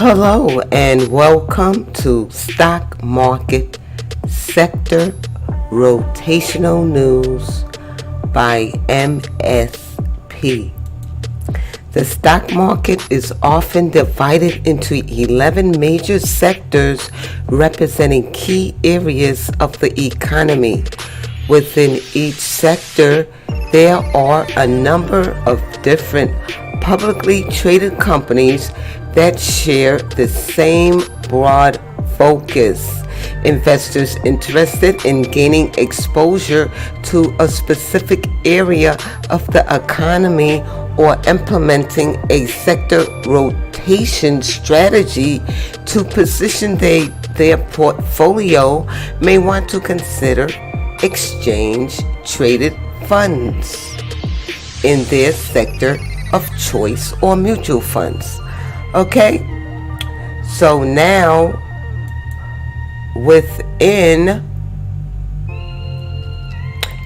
Hello and welcome to Stock Market Sector Rotational News by MSP. The stock market is often divided into 11 major sectors representing key areas of the economy. Within each sector, there are a number of different publicly traded companies that share the same broad focus. Investors interested in gaining exposure to a specific area of the economy or implementing a sector rotation strategy to position their portfolio may want to consider exchange traded funds in their sector of choice or mutual funds. Okay, so now within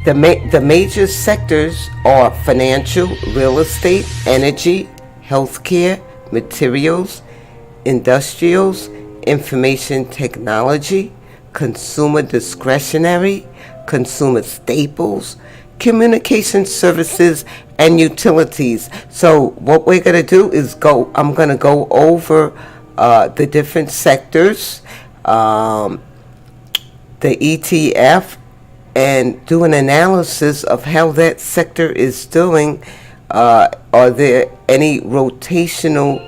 the major sectors are financial, real estate, energy, healthcare, materials, industrials, information technology, consumer discretionary, consumer staples, communication services, and utilities. So what we're going to do is I'm going to go over the different sectors, the ETF, and do an analysis of how that sector is doing. Are there any rotational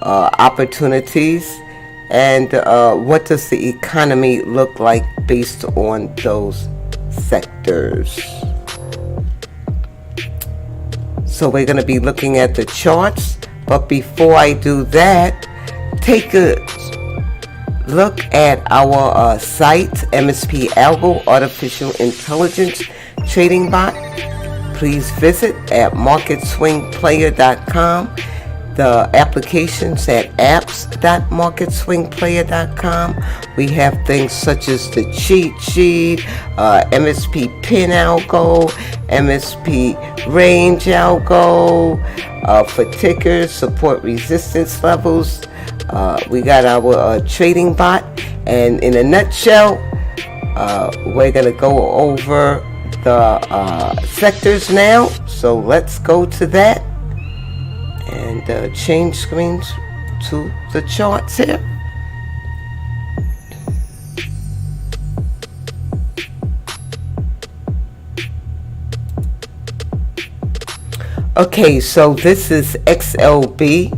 opportunities? And what does the economy look like based on those sectors? So we're going to be looking at the charts. But before I do that, take a look at our site, MSP ALGO Artificial Intelligence Trading Bot. Please visit at marketswingplayer.com. The applications at apps.marketswingplayer.com. We have things such as the cheat sheet, MSP pin algo, MSP range algo, for tickers, support resistance levels. We got our trading bot, and in a nutshell, we're going to go over the sectors now. So let's go to that and change screens to the charts here. Okay, so this is XLB.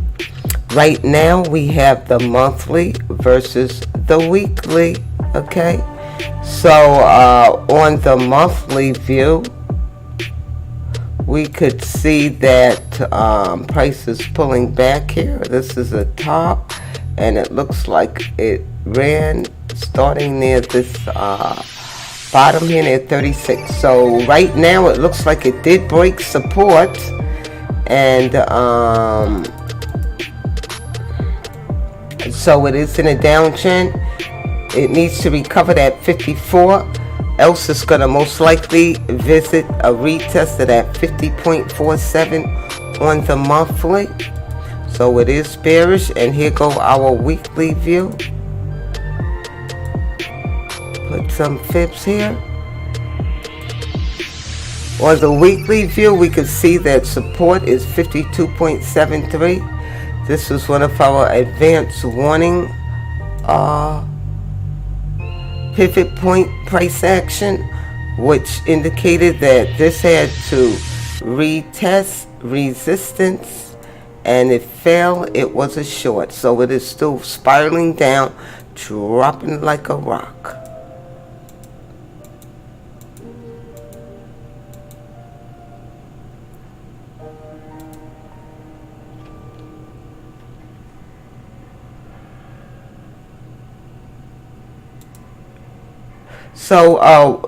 Right now we have the monthly versus the weekly. Okay, so on the monthly view, we could see that price is pulling back here. This is a top, and it looks like it ran starting near this bottom here near 36. So right now it looks like it did break support, and so it is in a downtrend. It needs to be covered at 54. Else it's going to most likely visit a retest at 50.47 on the monthly. So it is bearish. And here go our weekly view. Put some fibs here. On the weekly view, we can see that support is 52.73. This was one of our advanced warning pivot point price action, which indicated that this had to retest resistance, and it fell. It was a short, so it is still spiraling down, dropping like a rock. So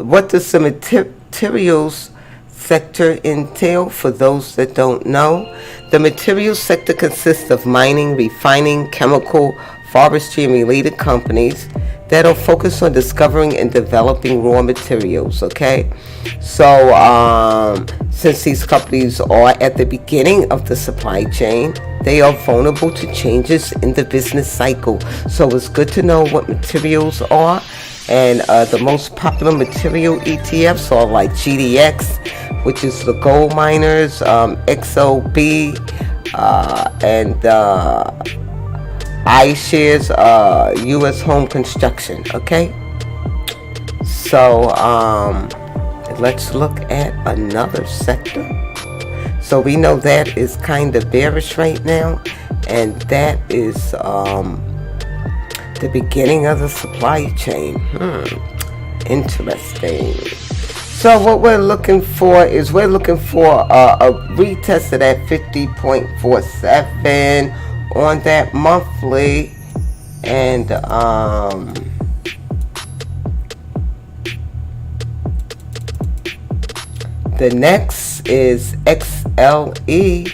what does the materials sector entail for those that don't know? The materials sector consists of mining, refining, chemical, forestry, and related companies. that'll focus on discovering and developing raw materials, okay? So since these companies are at the beginning of the supply chain, they are vulnerable to changes in the business cycle. So it's good to know what materials are. And the most popular material ETFs are like GDX, which is the gold miners, XOB, and iShares, U.S. home construction. Okay, so let's look at another sector. So we know that is kind of bearish right now, and that is the beginning of the supply chain. Interesting. So what we're looking for is a retest of that 50.47 on that monthly, and the next is XLE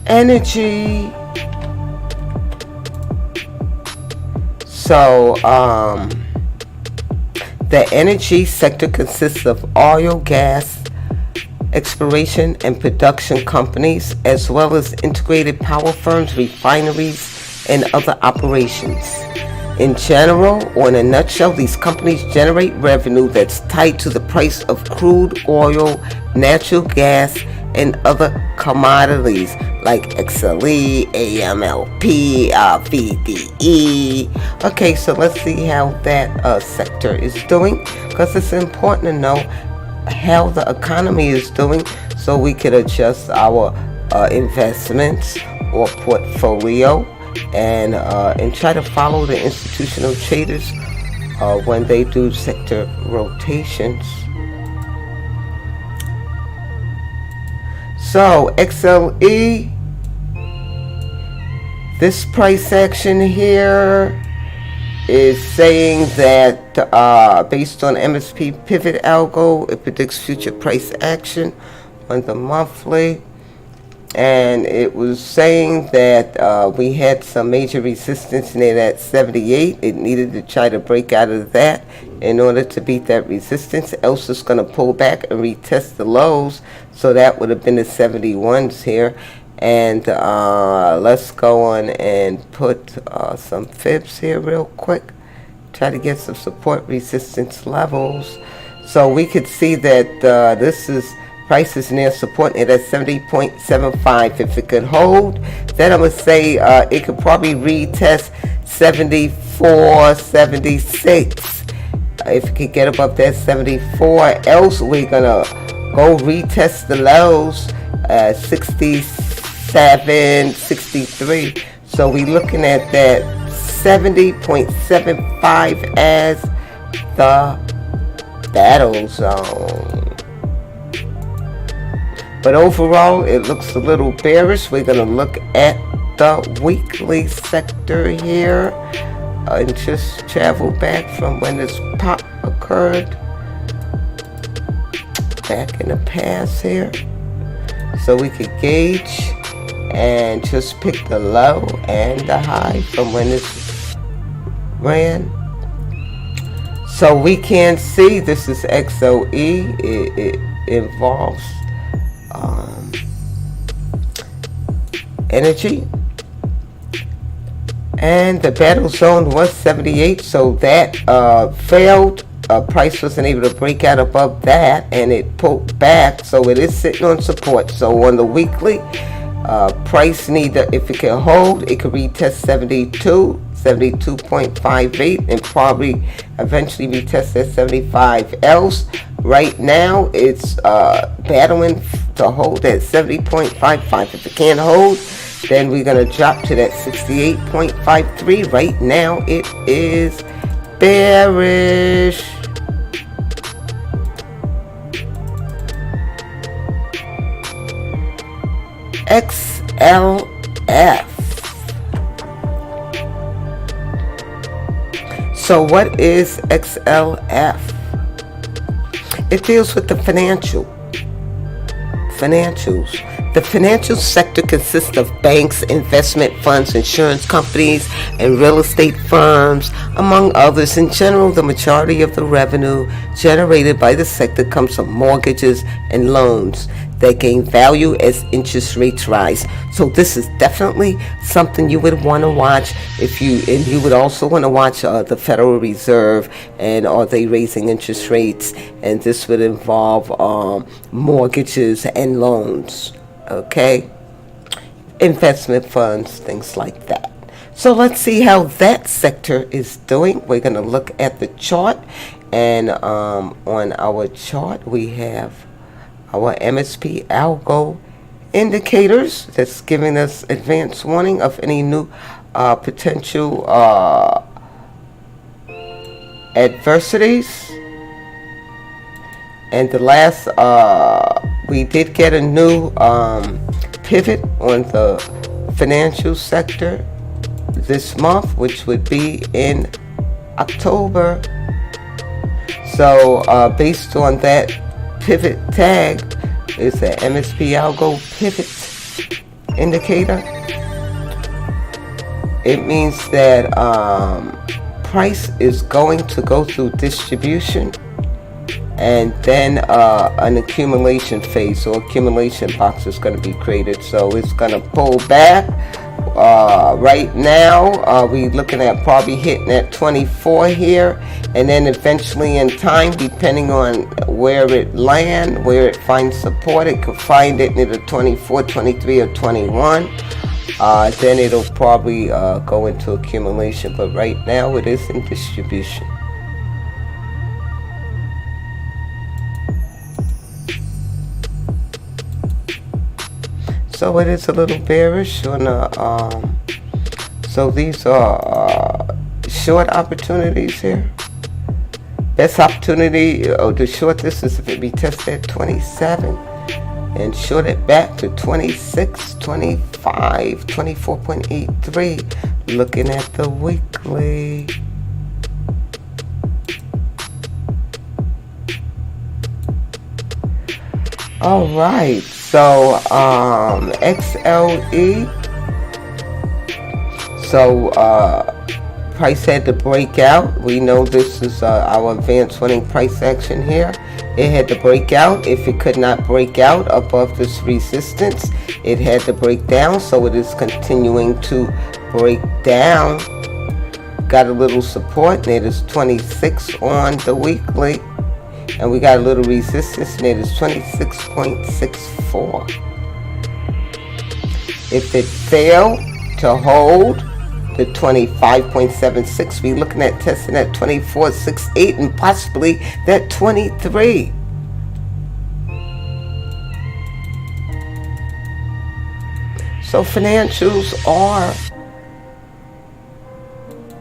energy. So the energy sector consists of oil, gas, exploration and production companies, as well as integrated power firms, refineries, and other operations. In general, or in a nutshell, these companies generate revenue that's tied to the price of crude oil, natural gas, and other commodities like XLE, AMLP, VDE. Okay, so let's see how that sector is doing, because it's important to know how the economy is doing so we can adjust our investments or portfolio and try to follow the institutional traders when they do sector rotations. So XLE, this price action here is saying that based on MSP pivot algo, it predicts future price action on the monthly, and it was saying that we had some major resistance near that 78. It needed to try to break out of that in order to beat that resistance, else it's going to pull back and retest the lows. So that would have been the 71s here. And let's go on and put some fibs here real quick. Try to get some support resistance levels. So we could see that this is price is near support at 70.75. If it could hold, then I would say it could probably retest 74, 76. If it could get above that 74, else we're gonna go retest the lows, 67, 63. So we're looking at that 70.75 as the battle zone. But overall, it looks a little bearish. We're going to look at the weekly sector here and just travel back from when this pop occurred back in the past here. So we could gauge and just pick the low and the high from when this ran. So we can see this is XOE. It involves energy, and the battle zone was 78, so that failed. Price wasn't able to break out above that, and it pulled back, so it is sitting on support. So on the weekly, price neither, if it can hold, it could retest 72, 72.58, and probably eventually retest that 75. Else, right now it's battling to hold at 70.55. If it can't hold, then we're going to drop to that 68.53. Right now it is bearish. XLF. So what is XLF? It deals with the financials. The financial sector consists of banks, investment funds, insurance companies, and real estate firms, among others. In general, the majority of the revenue generated by the sector comes from mortgages and loans that gain value as interest rates rise. So this is definitely something you would want to watch and you would also want to watch the Federal Reserve, and are they raising interest rates, and this would involve mortgages and loans, okay, investment funds, things like that. So let's see how that sector is doing. We're going to look at the chart, and on our chart we have our MSP ALGO indicators that's giving us advance warning of any new potential adversities. And the last, we did get a new pivot on the financial sector this month, which would be in October. So based on that pivot tag is the MSP ALGO pivot indicator. It means that price is going to go through distribution and then an accumulation phase, or accumulation box is going to be created. So it's going to pull back. Right now we're looking at probably hitting at 24 here, and then eventually in time, depending on where it lands, where it finds support, it could find it in either 24, 23, or 21. Then it'll probably go into accumulation, but right now it is in distribution. So it is a little bearish on the, so these are short opportunities here. Best opportunity to short this is if it be tested at 27 and short it back to 26, 25, 24.83. Looking at the weekly. All right, so XLE. So price had to break out. We know this is our advanced winning price action here. It had to break out. If it could not break out above this resistance, it had to break down. So it is continuing to break down. Got a little support, and it is 26 on the weekly. And we got a little resistance, and it is 26.64. If it failed to hold the 25.76, we're looking at testing at 24.68 and possibly that 23. So financials are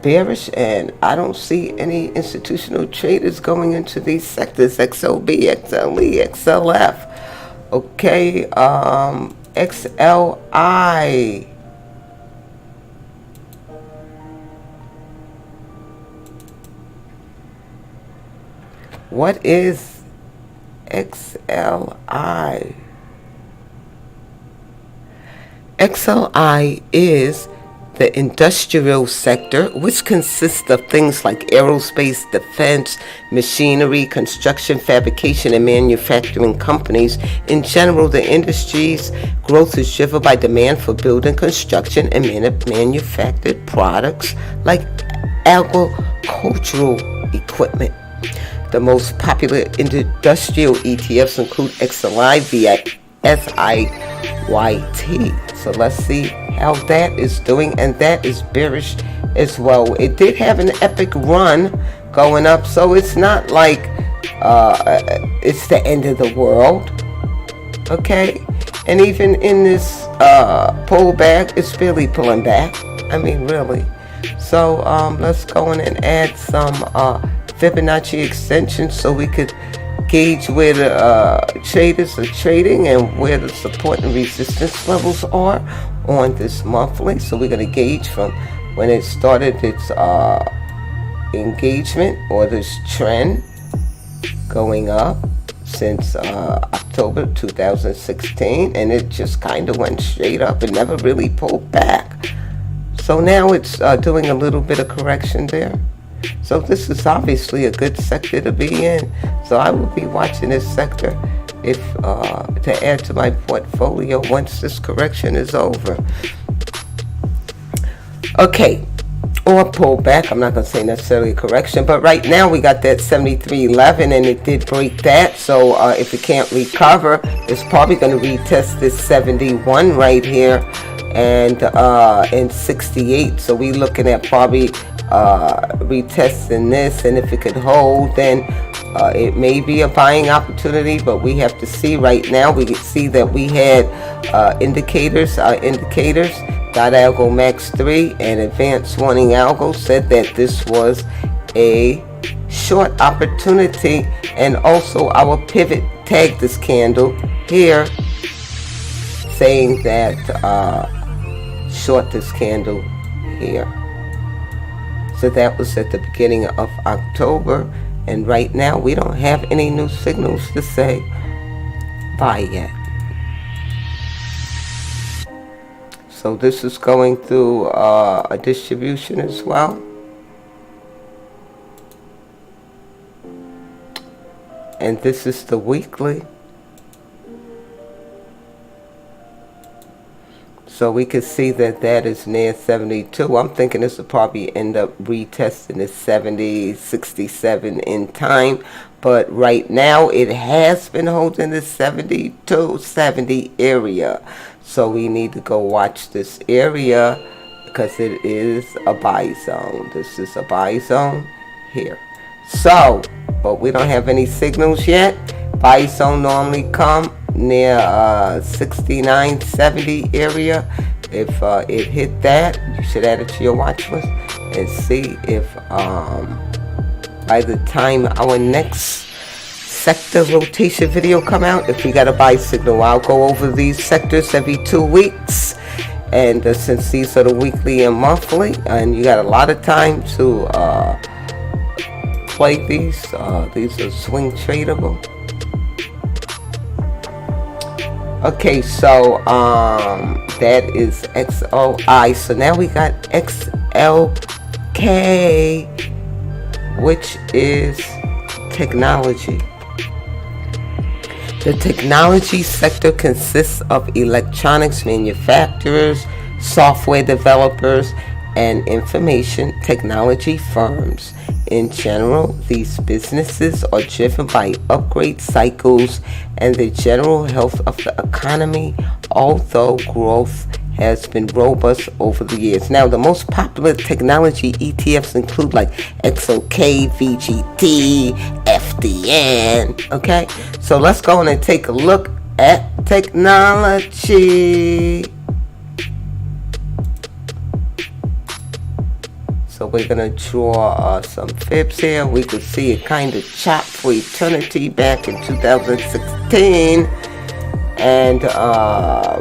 bearish, and I don't see any institutional traders going into these sectors. XLB, XLE, XLF, okay, XLI. What is XLI? XLI is the industrial sector, which consists of things like aerospace, defense, machinery, construction, fabrication, and manufacturing companies. In general, the industry's growth is driven by demand for building, construction, and manufactured products like agricultural equipment. The most popular industrial ETFs include XLI, SIYT. So let's see how that is doing, and that is bearish as well. It did have an epic run going up, so it's not like it's the end of the world, okay? And even in this pullback, it's barely pulling back. I mean, really. So let's go in and add some Fibonacci extensions so we could gauge where the traders are trading and where the support and resistance levels are on this monthly. So we're going to gauge from when it started its engagement or this trend going up. since October 2016, and it just kind of went straight up and never really pulled back. So now it's doing a little bit of correction there. So this is obviously a good sector to be in. So I will be watching this sector if to add to my portfolio once this correction is over. Okay, or pullback. I'm not going to say necessarily a correction, but right now we got that 73.11 and it did break that. So if it can't recover, it's probably going to retest this 71 right here and 68. So we looking at probably retesting this, and if it could hold, then it may be a buying opportunity, but we have to see. Right now we can see that we had indicators .algo max 3 and advanced warning algo said that this was a short opportunity, and also our pivot tagged this candle here saying that short this candle here. So that was at the beginning of October, and right now we don't have any new signals to say buy yet. So this is going through a distribution as well. And this is the weekly. So we can see that that is near 72. I'm thinking this will probably end up retesting the 70, 67 in time. But right now it has been holding the 72, 70 area. So we need to go watch this area because it is a buy zone. This is a buy zone here. So, but we don't have any signals yet. Buy zone normally come near 69, 70 area. If it hit that, you should add it to your watch list and see if by the time our next sector rotation video come out, if we got a buy signal. I'll go over these sectors every 2 weeks, and since these are the weekly and monthly, and you got a lot of time to play these are swing tradable. Okay, so that is XOI. So now we got XLK, which is technology. The technology sector consists of electronics manufacturers, software developers, and information technology firms. In general, these businesses are driven by upgrade cycles and the general health of the economy, although growth has been robust over the years. Now, the most popular technology ETFs include like XOK, VGT, FDN. Okay, so let's go in and take a look at technology. So we're gonna draw some fibs here. We could see it kind of chopped for eternity back in 2016. And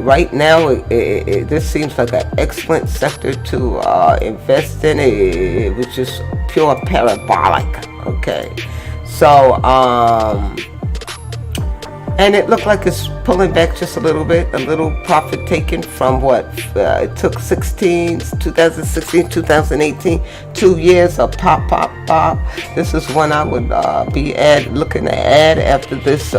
right now, this seems like an excellent sector to invest in. It was just pure parabolic. Okay, so and it looked like it's pulling back just a little bit, a little profit taken from what it took 2016, 2018, 2 years of pop. This is one I would be looking to add after this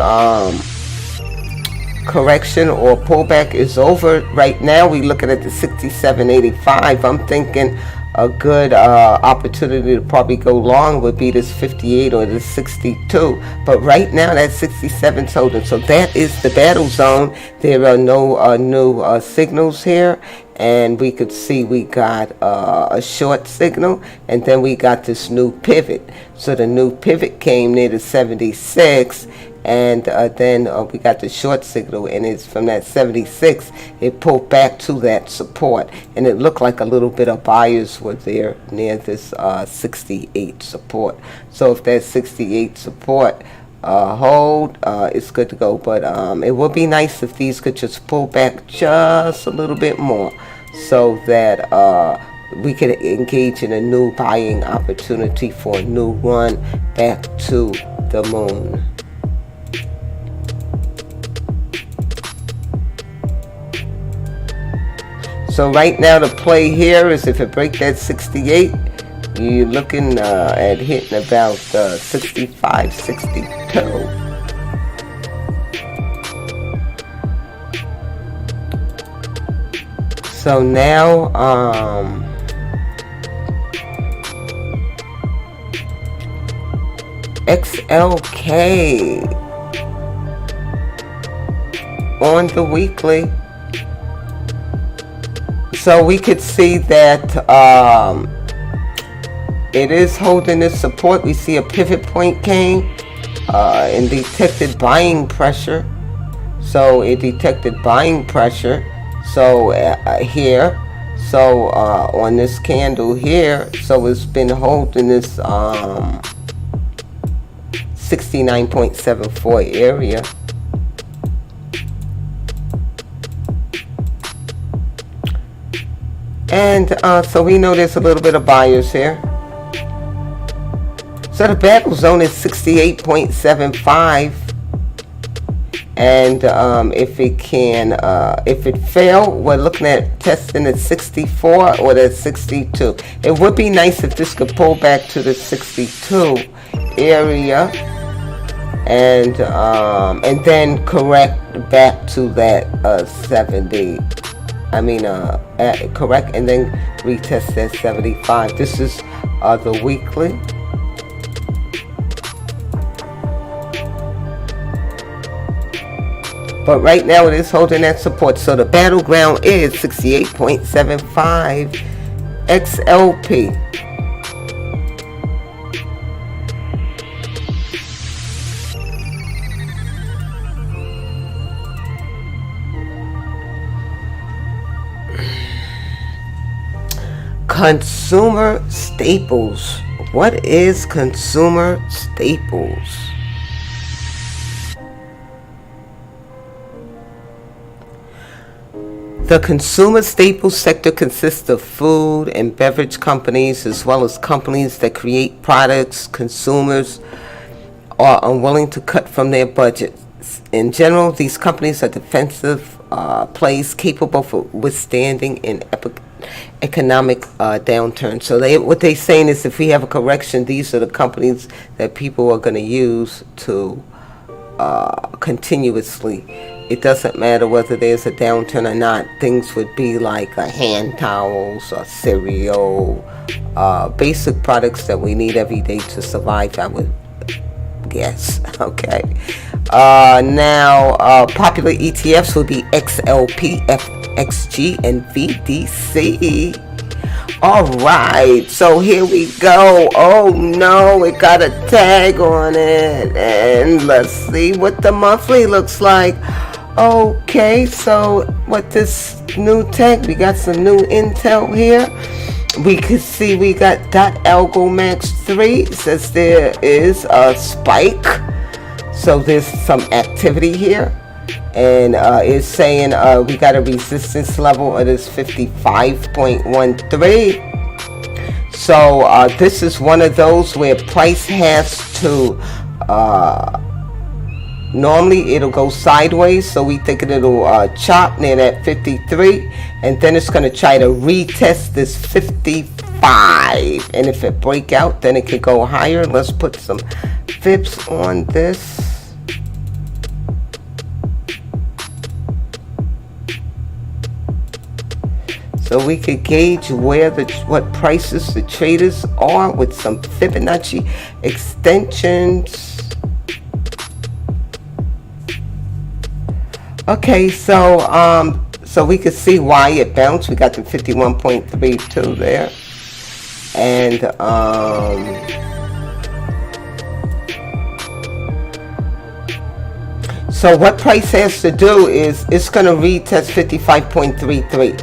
correction or pullback is over. Right now we're looking at the 67.85. I'm thinking a good opportunity to probably go long would be this 58 or this 62, but right now that 67 is holding. So that is the battle zone. There are no new signals here, and we could see we got a short signal, and then we got this new pivot. So the new pivot came near the 76, and then we got the short signal, and it's from that 76 it pulled back to that support, and it looked like a little bit of buyers were there near this 68 support. So if that 68 support hold, it's good to go. But it would be nice if these could just pull back just a little bit more, so that we could engage in a new buying opportunity for a new run back to the moon. So right now the play here is if it breaks that 68, you're looking at hitting about 65, 62. So now XLK on the weekly. So we could see that it is holding its support. We see a pivot point came and detected buying pressure. So it detected buying pressure. So here, so on this candle here, so it's been holding this 69.74 area. And so we know there's a little bit of buyers here. So the battle zone is 68.75. And if it can, if it fail, we're looking at testing at 64 or the 62. It would be nice if this could pull back to the 62 area, and then correct back to that 70. I mean, correct, and then retest that 75. This is the weekly. But right now it is holding that support. So the battleground is 68.75 XLP. Consumer staples. What is consumer staples? The consumer staples sector consists of food and beverage companies as well as companies that create products consumers are unwilling to cut from their budgets. In general, these companies are defensive plays capable of withstanding an economic downturn. So what they're saying is if we have a correction, these are the companies that people are going to use to continuously. It doesn't matter whether there's a downturn or not. Things would be like hand towels or cereal, basic products that we need every day to survive, I would guess. Okay. Now, popular ETFs would be XLP, FXG, and VDC. All right, so here we go. Oh no, it got a tag on it, and let's see what the monthly looks like. Okay, so what this new tag, we got some new intel here. We can see we got .algo max 3. It says there is a spike, so there's some activity here, and it's saying we got a resistance level of this 55.13. So this is one of those where price has to normally it'll go sideways, so we think it'll chop near that 53, and then it's going to try to retest this 55, and if it break out, then it could go higher. Let's put some fibs on this. So we could gauge where what prices the traders are with some Fibonacci extensions. Okay, so we could see why it bounced. We got the 51.32 there, and so what price has to do is it's going to retest 55.33.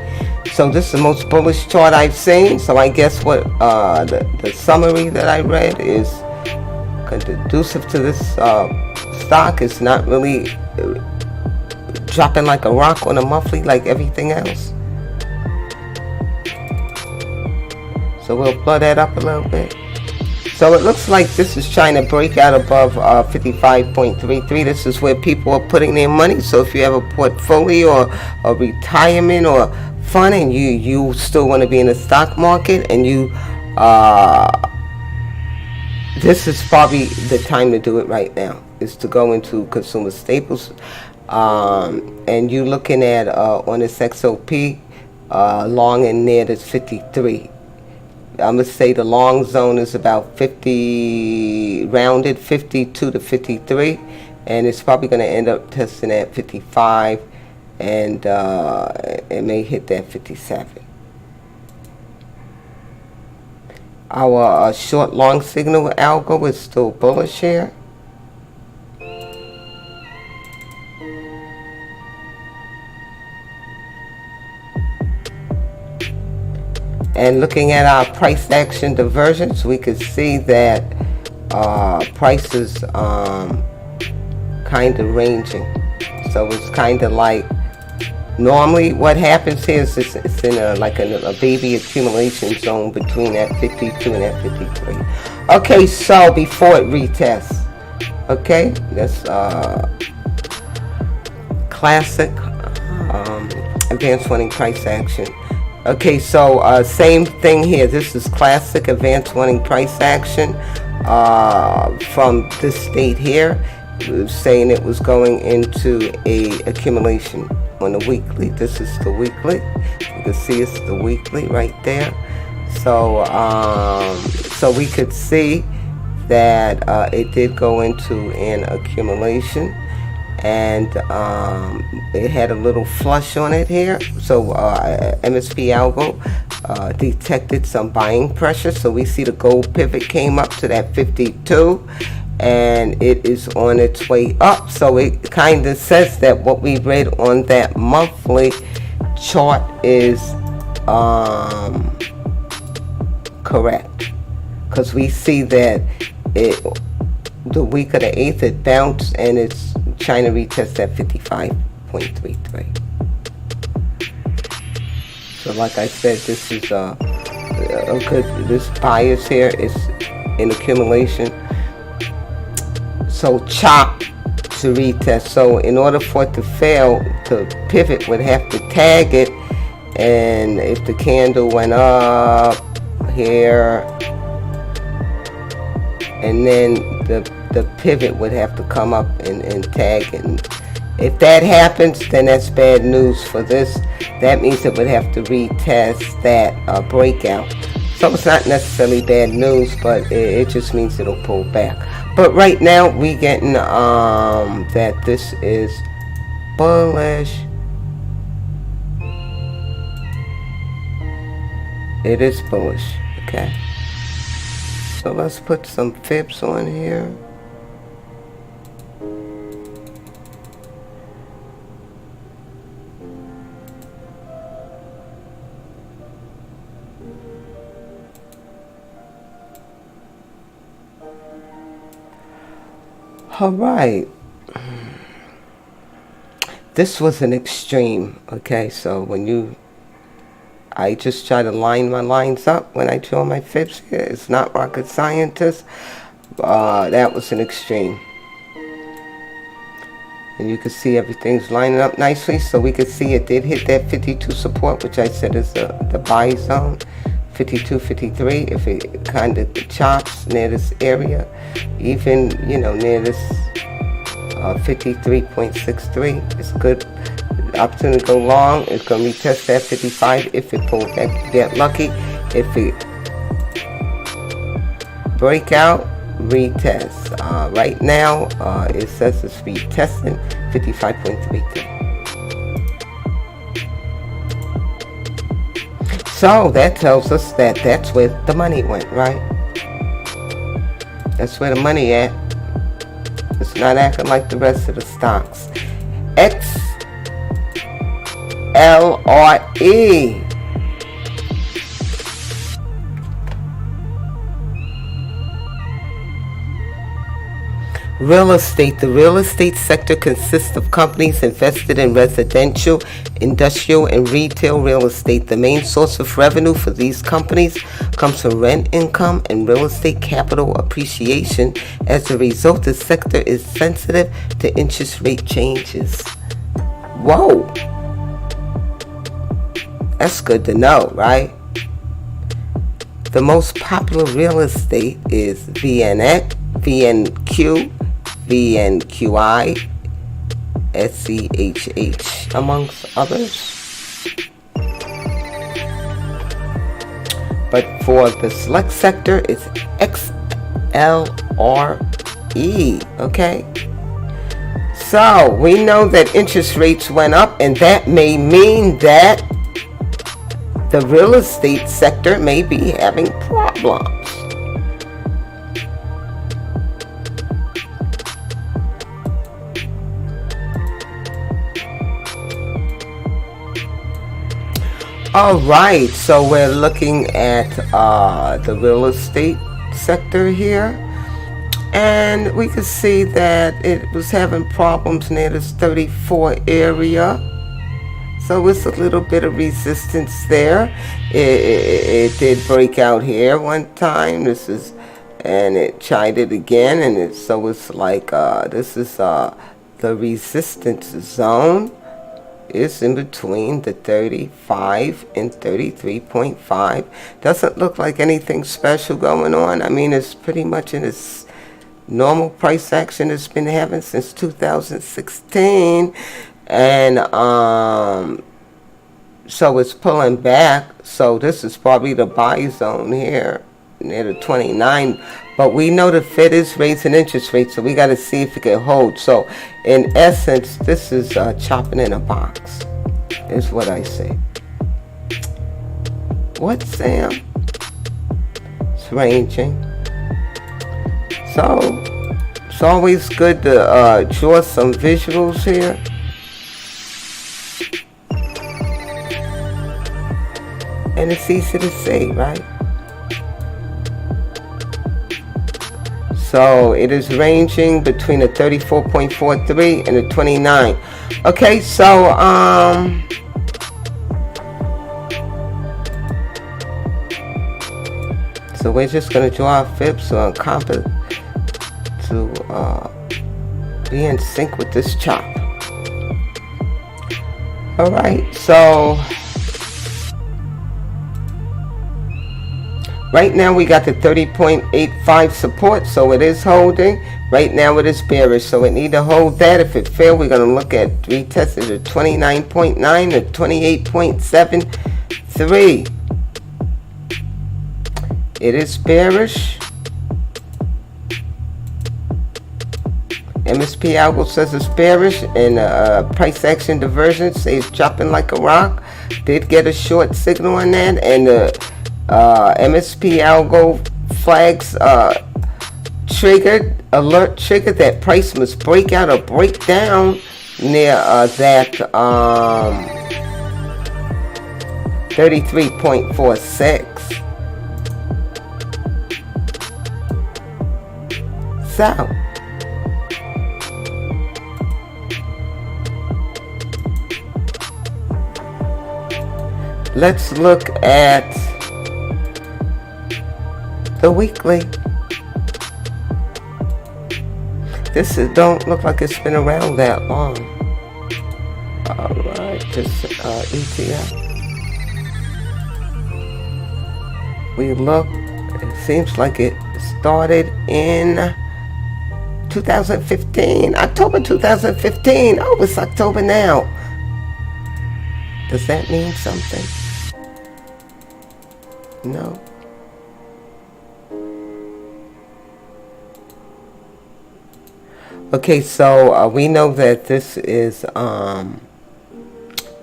So this is the most bullish chart I've seen. So I guess what the summary that I read is conducive to this stock. It's not really dropping like a rock on a monthly like everything else. So we'll blow that up a little bit. So it looks like this is trying to break out above 55.33. This is where people are putting their money. So if you have a portfolio or a retirement or fund and you still want to be in the stock market, and this is probably the time to do it right now, is to go into consumer staples. And you looking at on this XOP, long and near is 53. I'm going to say the long zone is about 50, rounded 52 to 53, and it's probably going to end up testing at 55, and it may hit that 57. Our short long signal algo is still bullish here. And looking at our price action divergence, we could see that prices kind of ranging. So it's kind of like, normally what happens here is it's in a baby accumulation zone between that 52 and that 53. Okay, so before it retests, okay, that's classic advanced warning price action. Okay, so same thing here. This is classic advanced warning price action from this state here. It was saying it was going into a accumulation on the weekly. This is the weekly. You can see it's the weekly right there. So so we could see that it did go into an accumulation, and it had a little flush on it here. So MSP ALGO detected some buying pressure. So we see the gold pivot came up to that 52, and it is on its way up. So it kind of says that what we read on that monthly chart is correct, because we see that the week of the 8th it bounced, and it's trying to retest at 55.33. So like I said, this is a good, this bias here is in accumulation. So chop to retest. So in order for it to fail, the pivot would have to tag it, and if the candle went up here, and then the pivot would have to come up and tag it. And if that happens, then that's bad news for this. That means it would have to retest that breakout. So it's not necessarily bad news, but it just means it'll pull back. But right now we getting that this is bullish. It is bullish, okay? So let's put some fibs on here. All right. This was an extreme, okay? So I just try to line my lines up when I draw my fibs here. It's not rocket scientist. That was an extreme. And you can see everything's lining up nicely. So we could see it did hit that 52 support, which I said is the buy zone. 52, 53, if it kind of chops near this area, even, near this 53.63, it's good opportunity to go long. It's going to retest that 55 if it pulls back. Get lucky. If it break out, retest. Right now, it says it's retesting 55.33. So that tells us that that's where the money went, right? That's where the money at. It's not acting like the rest of the stocks. XLRE. Real estate. The real estate sector consists of companies invested in residential, industrial, and retail real estate. The main source of revenue for these companies comes from rent income and real estate capital appreciation. As a result, the sector is sensitive to interest rate changes. Whoa. That's good to know, right? The most popular real estate is VNX, VNQ, VNQI, SCHH, amongst others. But for the select sector, it's XLRE, okay? So we know that interest rates went up, and that may mean that the real estate sector may be having problems. All right, so we're looking at the real estate sector here, and we can see that it was having problems near this 34 area. So it's a little bit of resistance there. It did break out here one time. And it tried it again, and so it's like this is the resistance zone. It's in between the 35 and 33.5. Doesn't look like anything special going on. I mean, it's pretty much in its normal price action it's been having since 2016. And so it's pulling back. So this is probably the buy zone here near the 29. But we know the Fed is raising interest rates, so we got to see if it can hold. So in essence, this is chopping in a box, is what I say. What, Sam? It's ranging. So it's always good to draw some visuals here. And it's easy to see, right? So it is ranging between the 34.43 and the 29. Okay, so so we're just gonna draw our fibs on compass to be in sync with this chop. All right, so right now we got the 30.85 support, so it is holding. Right now it is bearish, so it need to hold that. If it failed, we're going to look at retesting the 29.9 to 28.73. It is bearish. MSP ALGO says it's bearish, and price action diversion says dropping like a rock. Did get a short signal on that, and MSP ALGO flags alert triggered that price must break out or break down near that 33.46. So let's look at the weekly. This don't look like it's been around that long. All right, this ETF. We look. It seems like it started in 2015, October 2015. Oh, it's October now. Does that mean something? No. Okay, so we know that this is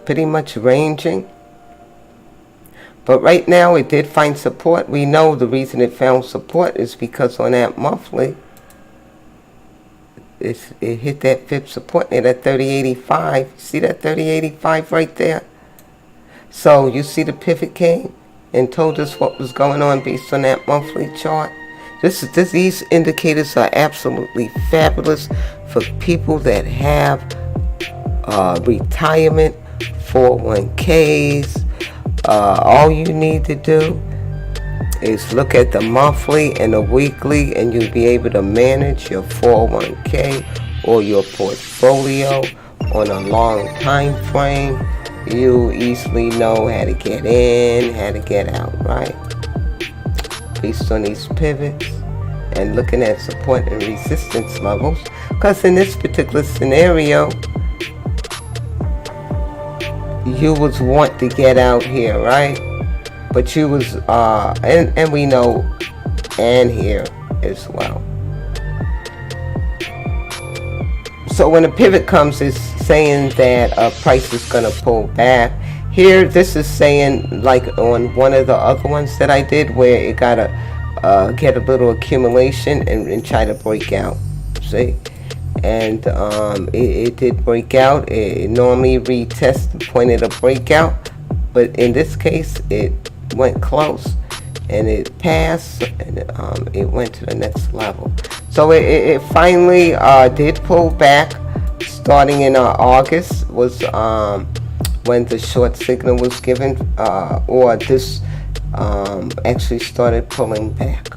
pretty much ranging. But right now it did find support. We know the reason it found support is because on that monthly, it hit that fib support near that 30.85. See that 30.85 right there? So you see the pivot came and told us what was going on based on that monthly chart. These indicators are absolutely fabulous for people that have retirement 401ks. All you need to do is look at the monthly and the weekly, and you'll be able to manage your 401k or your portfolio on a long time frame you easily know how to get in, how to get out, right? Based on these pivots and looking at support and resistance levels, because in this particular scenario, you was want to get out here, right? But you was and we know, and here as well. So when a pivot comes, it's saying that price is going to pull back. Here, this is saying, like on one of the other ones that I did, where it got to get a little accumulation and try to break out. See? And it did break out. It normally retests the point of the breakout, but in this case, it went close and it passed, and it went to the next level. So it finally did pull back. Starting in August was when the short signal was given, or this actually started pulling back.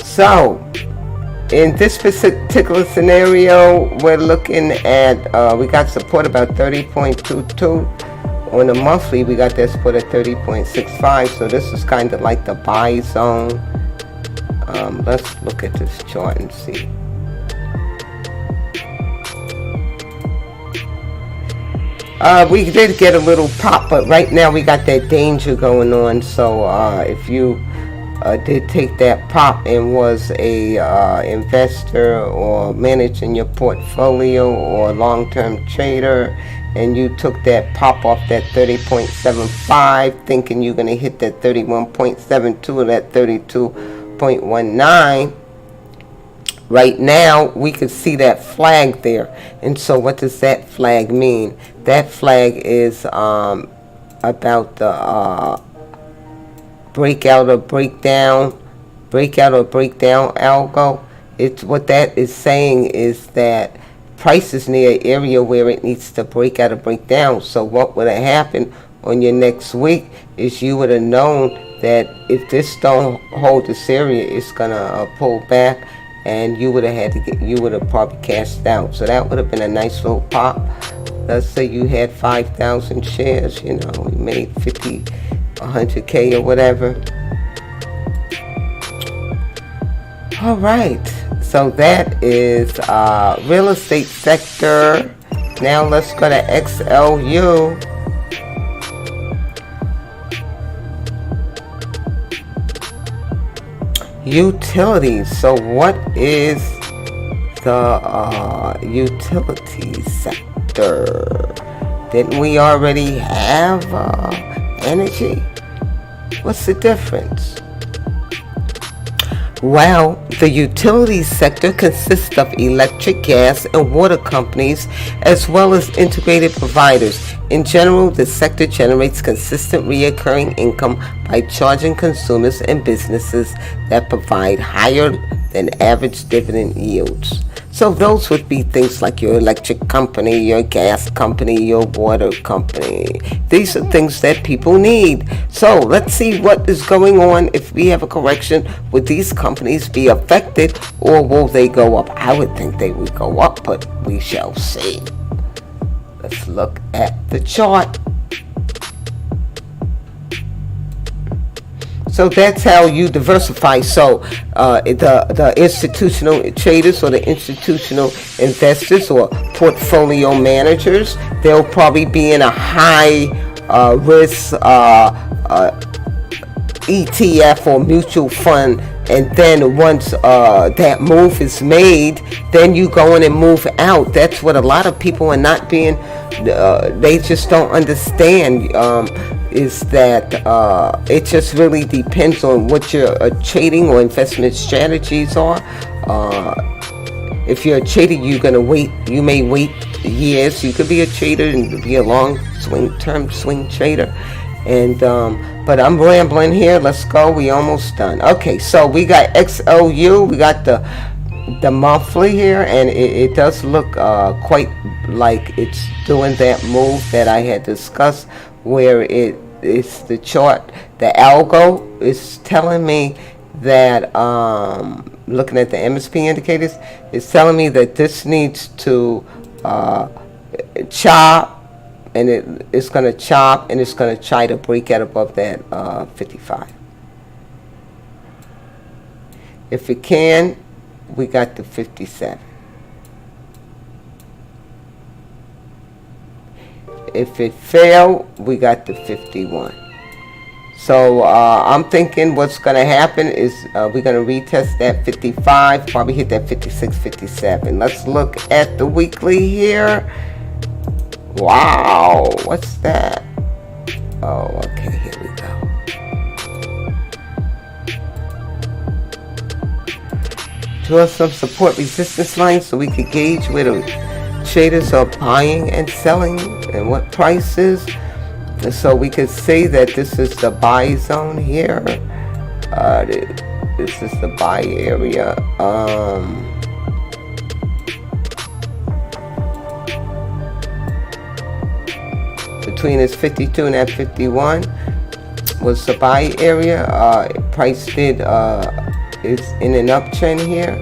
So, in this particular scenario, we're looking at, we got support about 30.22. On the monthly, we got that support at 30.65. So this is kind of like the buy zone. Let's look at this chart and see. We did get a little pop, but right now we got that danger going on. So if you did take that pop and was a investor or managing your portfolio or long-term trader, and you took that pop off that 30.75 thinking you're going to hit that 31.72 or that 32.19, right now we could see that flag there. And so what does that flag mean? That flag is about the breakout or breakdown algo. It's what that is saying is that price is near an area where it needs to break out or break down. So what would have happened on your next week is you would have known that if this don't hold this area, it's gonna pull back, and you would have had to you would have probably cashed out. So that would have been a nice little pop. Let's say you had 5,000 shares, you made 100K or whatever. All right, so that is real estate sector. Now let's go to XLU. Utilities. So what is the utilities sector? Didn't we already have energy? What's the difference? Well, the utilities sector consists of electric, gas, and water companies, as well as integrated providers. In general, the sector generates consistent recurring income by charging consumers and businesses that provide higher than average dividend yields. So those would be things like your electric company, your gas company, your water company. These are things that people need. So let's see what is going on. If we have a correction, would these companies be affected, or will they go up? I would think they would go up, but we shall see. Let's look at the chart. So that's how you diversify. So the institutional traders or the institutional investors or portfolio managers, they'll probably be in a high risk ETF or mutual fund. And then once that move is made, then you go in and move out. That's what a lot of people are not being, they just don't understand. Is that it just really depends on what your trading or investment strategies are. If you're a trader, you're gonna wait. You may wait years. You could be a trader and be a long term swing trader. And but I'm rambling here. Let's go. We almost done. Okay, so we got XLU. We got the monthly here, and it does look quite like it's doing that move that I had discussed, where it it's the chart. The algo is telling me that, looking at the MSP indicators, it's telling me that this needs to chop, and it's going to chop, and it's going to try to break out above that 55. If it can, we got the 57. If it failed, we got the 51. So I'm thinking what's going to happen is we're going to retest that 55, probably hit that 56, 57. Let's look at the weekly here. Wow, what's that? Oh, okay, here we go. Draw some support resistance lines so we can gauge where the traders are buying and selling and what prices. So we could say that this is the buy zone here. This is the buy area. Between this 52 and that 51 was the buy area. Price is in an uptrend here,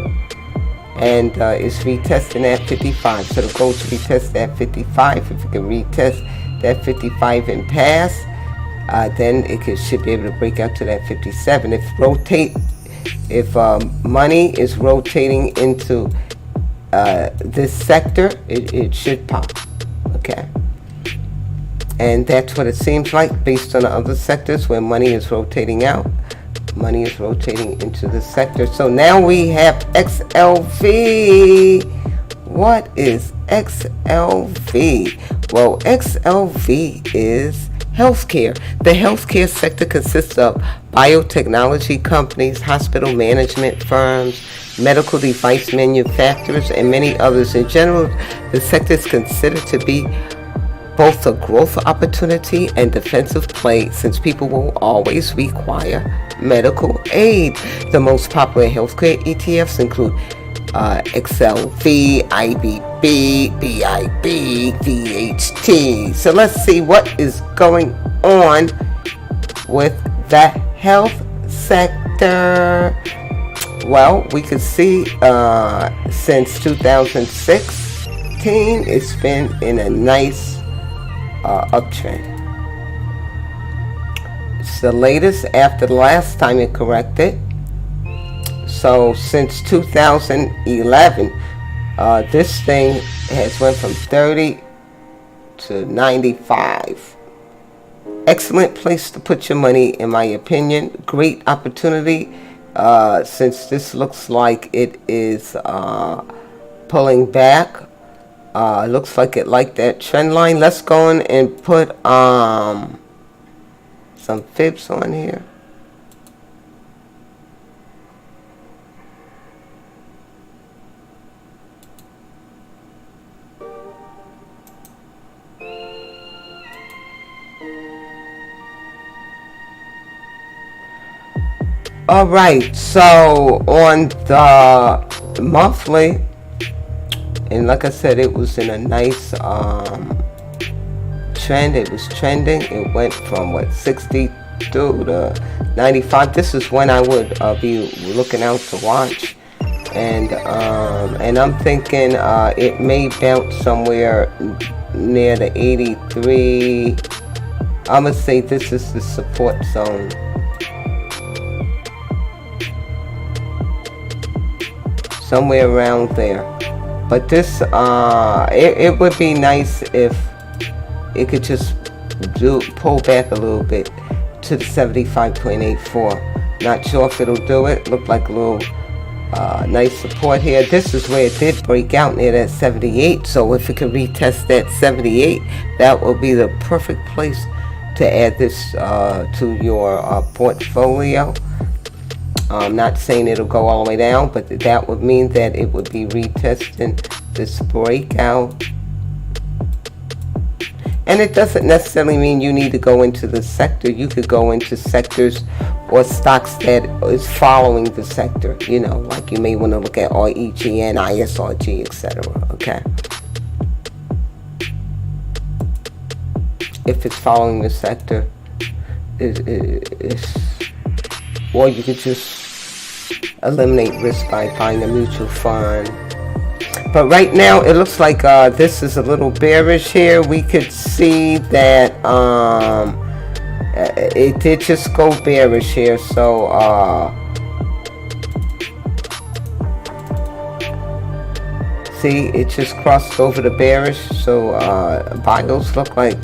and it's retesting that 55. So the goal is to retest that 55. If it can retest that 55 and pass, then it should be able to break out to that 57. If money is rotating into this sector, it should pop. Okay. And that's what it seems like based on the other sectors where money is rotating out. Money is rotating into the sector. So now we have XLV. What is XLV? Well, XLV is healthcare. The healthcare sector consists of biotechnology companies, hospital management firms, medical device manufacturers, and many others. In general, the sector is considered to be both a growth opportunity and defensive play, since people will always require medical aid. The most popular healthcare ETFs include XLV, IBB, BIB, VHT. So let's see what is going on with the health sector. Well, we can see since 2016, it's been in a nice uptrend. It's the latest after the last time it corrected. So since 2011, this thing has went from 30 to 95. Excellent place to put your money, in my opinion. Great opportunity, since this looks like it is pulling back. Looks like it liked that trend line. Let's go in and put some fibs on here. All right, so on the monthly, and like I said, it was in a nice trend. It was trending. It went from 62 to 95. This is when I would be looking out to watch, and I'm thinking it may bounce somewhere near the 83. I'm gonna say this is the support zone. Somewhere around there. But this, it would be nice if it could just pull back a little bit to the 75.84. Not sure if it'll do it. Looked like a little nice support here. This is where it did break out near that 78. So if it could retest that 78, that will be the perfect place to add this to your portfolio. I'm not saying it'll go all the way down, but that would mean that it would be retesting this breakout. And it doesn't necessarily mean you need to go into the sector. You could go into sectors or stocks that is following the sector. You know, like you may want to look at REGN, ISRG, etc. Okay. If it's following the sector, is, or you could just eliminate risk by buying a mutual fund. But right now it looks like this is a little bearish here. We could see that it did just go bearish here. So see, it just crossed over the bearish. So bios look like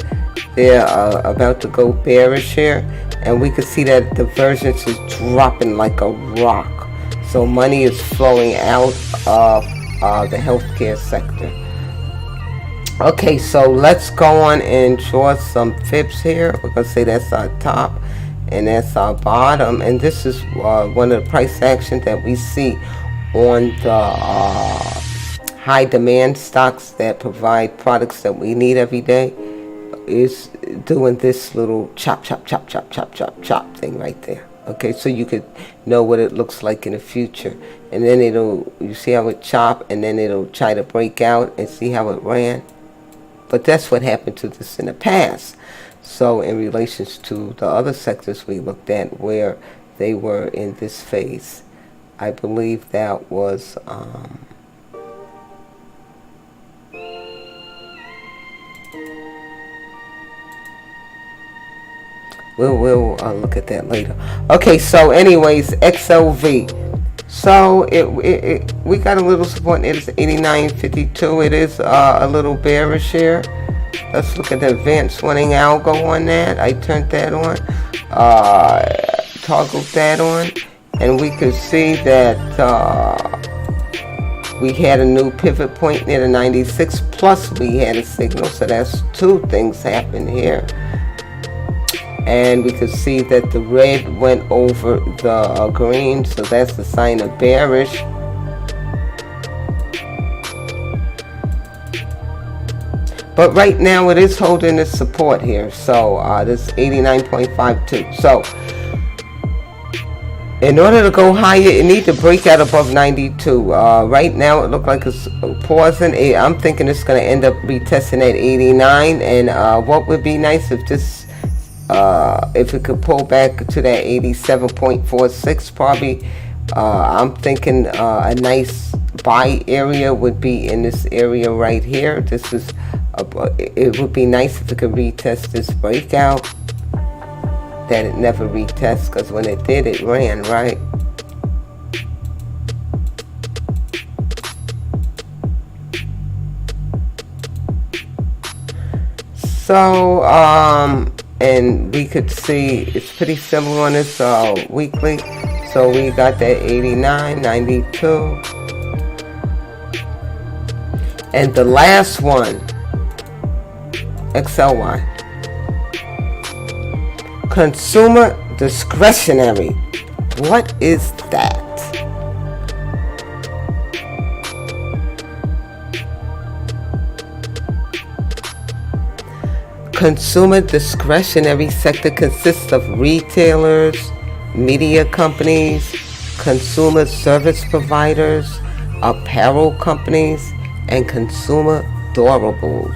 they're about to go bearish here, and we can see that the divergence is dropping like a rock. So money is flowing out of the healthcare sector. Okay, so let's go on and draw some fibs here. We're gonna say that's our top and that's our bottom, and this is one of the price actions that we see on the high demand stocks that provide products that we need every day. Is doing this little chop thing right there. Okay, so you could know what it looks like in the future, and then you see how it chop, and then it'll try to break out, and see how it ran. But that's what happened to this in the past. So in relations to the other sectors we looked at where they were in this phase, I believe that was we'll look at that later. Okay, so anyways, XLV. So we got a little support. It's 89.52. It is a little bearish here. Let's look at the advanced swing algo on that. I turned that on, toggled that on, and we could see that we had a new pivot point near the 96. Plus, we had a signal. So that's two things happened here. And we could see that the red went over the green, so that's the sign of bearish. But right now it is holding its support here, so this 89.52. So in order to go higher, it needs to break out above 92. Right now it looks like it's pausing. I'm thinking it's going to end up retesting at 89. And what would be nice if this if it could pull back to that 87.46, probably. I'm thinking a nice buy area would be in this area right here. This is it would be nice if it could retest this breakout. That it never retests, because when it did, it ran, right? So and we could see it's pretty similar on this weekly. So we got that 89, 92. And the last one, XLY. Consumer discretionary. What is that? Consumer discretionary sector consists of retailers, media companies, consumer service providers, apparel companies, and consumer durables.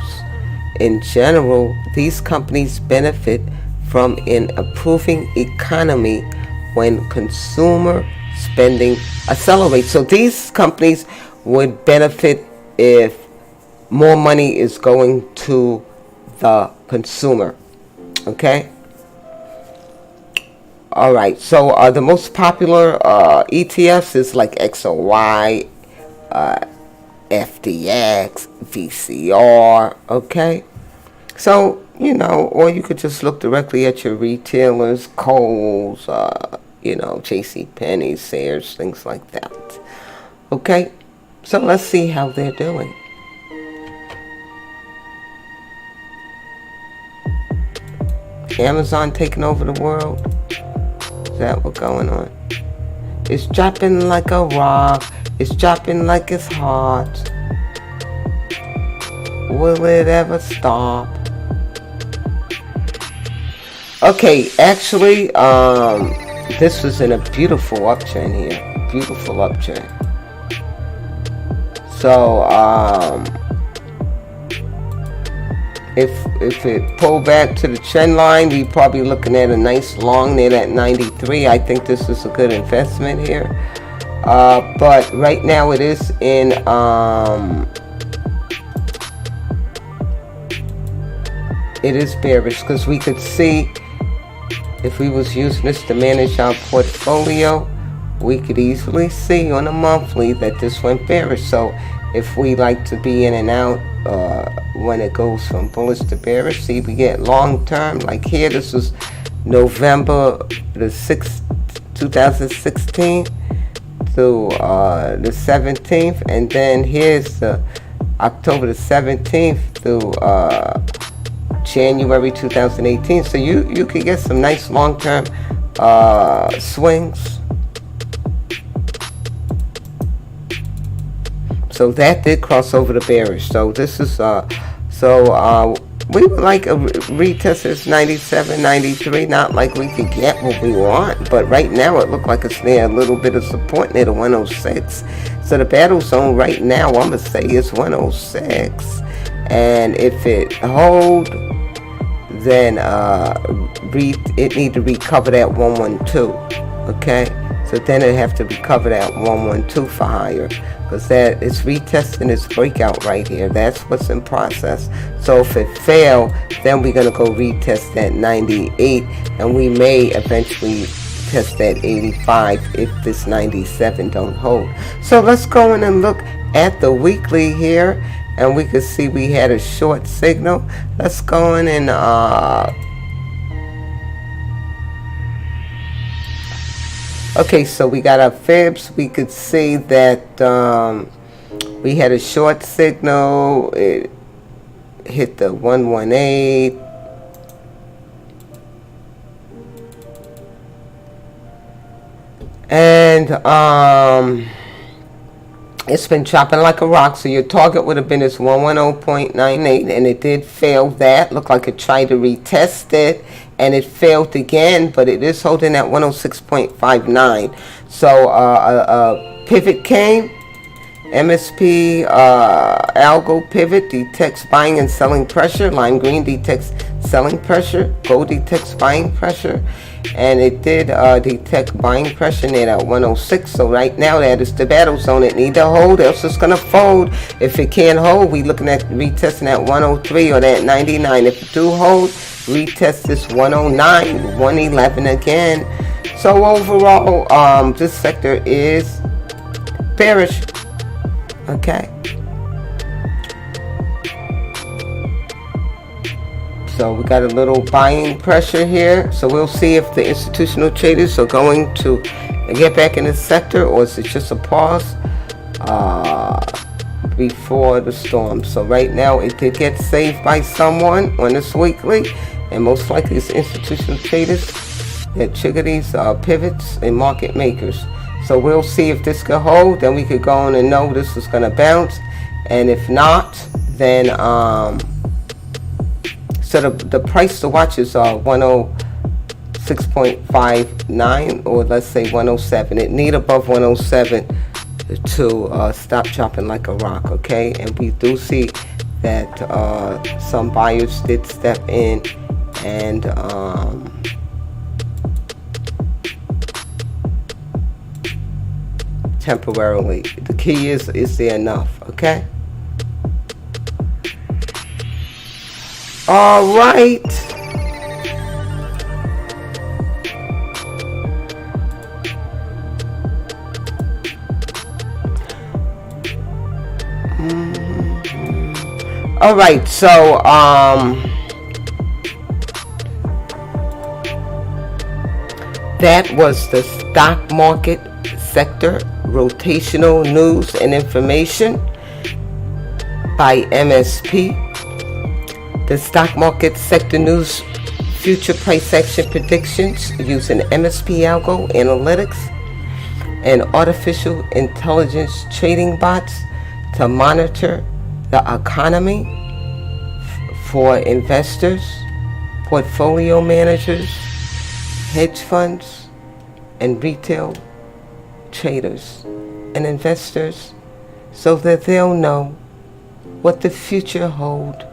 In general, these companies benefit from an improving economy when consumer spending accelerates. So these companies would benefit if more money is going to the consumer. Okay. All right. So the most popular ETFs is like XOY, FDX, VCR. Okay. So, you know, or you could just look directly at your retailers, Kohl's, JCPenney, Sears, things like that. Okay. So let's see how they're doing. Amazon taking over the world? Is that what's going on? It's dropping like a rock. It's dropping like it's hot. Will it ever stop? Okay, actually, this was in a beautiful uptrend here. Beautiful uptrend. So, if it pulled back to the trend line, we probably looking at a nice long near that 93. I think this is a good investment here. But right now it is in it is bearish, because we could see, if we was using this to manage our portfolio, we could easily see on a monthly that this went bearish. So if we like to be in and out when it goes from bullish to bearish, see, we get long term. Like here, this was November the 6th, 2016 to the 17th, and then here's the October the 17th through January 2018. So you could get some nice long-term swings. So that did cross over the bearish. So this is we would like a retest this 97, 93. Not like we could get what we want, but right now it looked like it's near a little bit of support near the 106. So the battle zone right now, I'm gonna say, is 106. And if it hold, then it need to recover that 112. Okay, so then it have to recover that 112 for higher, because that is retesting its breakout right here. That's what's in process. So if it fail, then we're gonna go retest that 98, and we may eventually test that 85 if this 97 don't hold. So let's go in and look at the weekly here, and we can see we had a short signal. Let's go in and okay, so we got our fibs. We could see that we had a short signal. It hit the 118. And it's been chopping like a rock. So your target would have been this 110.98, and it did fail that. Looked like it tried to retest it, and it failed again, but it is holding at 106.59. So a pivot came. MSP ALGO pivot detects buying and selling pressure. Lime green detects selling pressure. Gold detects buying pressure. And it did detect buying pressure near that 106. So right now that is the battle zone. It need to hold, else it's gonna fold. If it can't hold, we looking at retesting that 103 or that 99. If it do hold, retest this 109, 111 again. So overall, this sector is bearish. Okay. So we got a little buying pressure here. So we'll see if the institutional traders are going to get back in the sector, or is it just a pause before the storm. So right now it did get saved by someone on this weekly, and most likely it's institutional traders that trigger these pivots and market makers. So we'll see if this could hold, then we could go on and know this is going to bounce. And if not, then so the price to watch is 106.59, or let's say 107. It need above 107 to stop chopping like a rock. Okay, and we do see that some buyers did step in and temporarily. The key is there enough? Okay. All right. All right. So that was the stock market sector rotational news and information by MSP. The stock market sector news future price action predictions using MSP ALGO analytics and artificial intelligence trading bots to monitor the economy for investors, portfolio managers, hedge funds, and retail traders and investors, so that they'll know what the future holds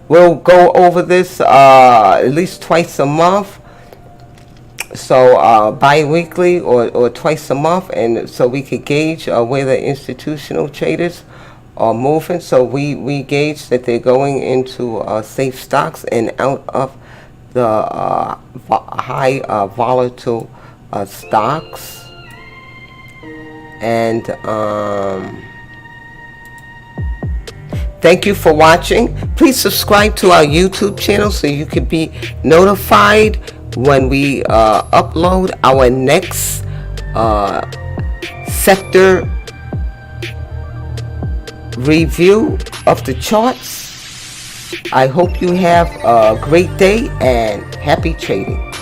we'll go over this at least twice a month. So bi-weekly or twice a month, and so we could gauge where the institutional traders are moving. So we gauge that they're going into safe stocks and out of the high volatile stocks. And thank you for watching. Please subscribe to our YouTube channel so you can be notified when we upload our next sector review of the charts. I hope you have a great day and happy trading.